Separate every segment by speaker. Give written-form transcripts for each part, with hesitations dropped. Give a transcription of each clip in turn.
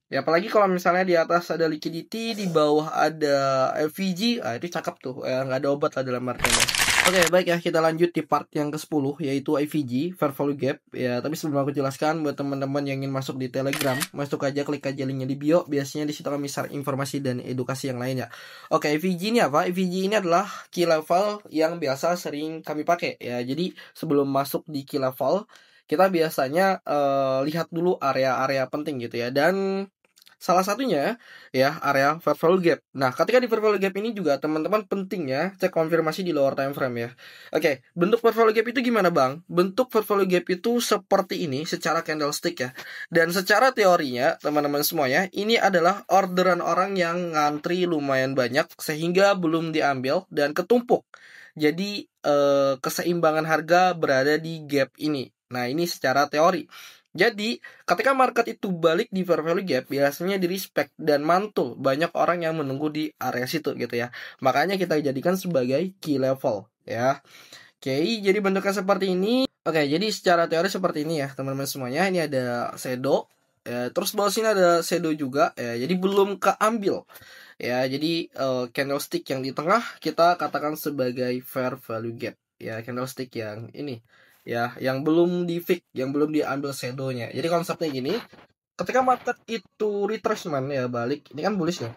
Speaker 1: Ya apalagi kalau misalnya di atas ada liquidity, di bawah ada FVG, itu cakep tuh, nggak ada obat lah dalam artiannya. Oke, baik ya, kita lanjut di part yang ke-10, yaitu FVG, Fair Value Gap. Ya, tapi sebelum aku jelaskan, buat teman-teman yang ingin masuk di Telegram, masuk aja, klik aja linknya di bio, biasanya di situ kami share informasi dan edukasi yang lainnya. Oke, FVG ini apa? FVG ini adalah key level yang biasa sering kami pakai, ya. Jadi, sebelum masuk di key level, kita biasanya lihat dulu area-area penting gitu ya. Dan salah satunya ya area fair value gap. Nah, ketika di fair value gap ini juga teman-teman penting ya cek konfirmasi di lower time frame ya. Oke, bentuk fair value gap itu gimana, Bang? Bentuk fair value gap itu seperti ini secara candlestick ya. Dan secara teorinya, teman-teman semuanya, ini adalah orderan orang yang ngantri lumayan banyak sehingga belum diambil dan ketumpuk. Jadi keseimbangan harga berada di gap ini. Nah, ini secara teori. Jadi, ketika market itu balik di fair value gap, biasanya di respect dan mantul. Banyak orang yang menunggu di area situ gitu ya. Makanya kita jadikan sebagai key level ya. Oke, jadi bentuknya seperti ini. Oke, jadi secara teori seperti ini ya, teman-teman semuanya. Ini ada shadow. Ya, terus bawah sini ada shadow juga ya. Jadi belum keambil. Ya, jadi candlestick yang di tengah kita katakan sebagai fair value gap. Ya, candlestick yang ini ya, yang belum di fix, yang belum diambil shadownya. Jadi konsepnya gini, ketika market itu retracement ya, balik, ini kan bullish ya.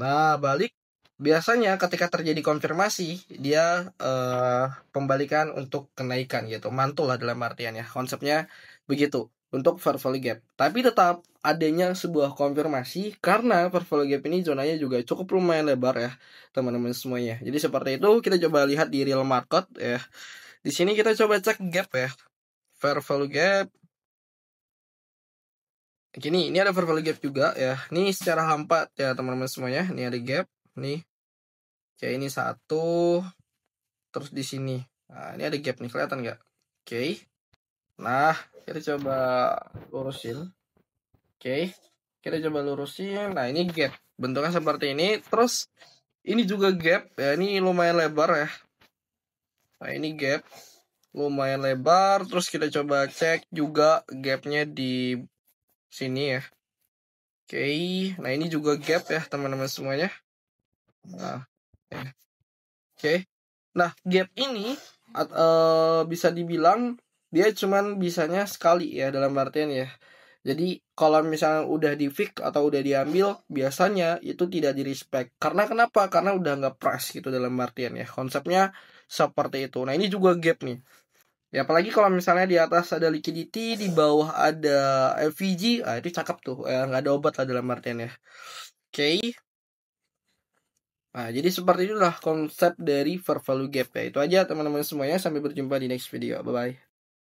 Speaker 1: Nah, balik biasanya ketika terjadi konfirmasi, dia pembalikan untuk kenaikan gitu, mantul lah dalam artian ya. Konsepnya begitu untuk fair value gap. Tapi tetap adanya sebuah konfirmasi karena fair value gap ini zonanya juga cukup lumayan lebar ya, teman-teman semuanya. Jadi seperti itu, kita coba lihat di real market ya. Di sini kita coba cek gap ya. Fair value gap. Ini ada fair value gap juga ya. Ini secara hampa ya teman-teman semuanya. Ini ada gap. Nih. Oke, ini satu. Terus di sini. Nah, ini ada gap nih, kelihatan nggak? Oke. Nah, kita coba lurusin. Oke. Kita coba lurusin. Nah, ini gap. Bentuknya seperti ini. Terus ini juga gap. Ya, ini lumayan lebar ya. Nah, ini gap. Lumayan lebar. Terus kita coba cek juga gapnya di sini ya. Oke, nah ini juga gap ya teman-teman semuanya. Nah, oke. Nah, gap ini bisa dibilang dia cuman bisanya sekali ya dalam artian ya. Jadi kalau misalnya udah di fix atau udah diambil, biasanya itu tidak di respect. Karena kenapa? Karena udah nggak price gitu dalam artian ya. Konsepnya seperti itu. Nah, ini juga gap nih. Ya apalagi kalau misalnya di atas ada liquidity, di bawah ada FVG, itu cakep tuh, nggak ada obat lah dalam artian ya. Oke. Nah, jadi seperti itulah konsep dari fair value gap ya. Itu aja teman-teman semuanya, sampai berjumpa di next video. Bye bye.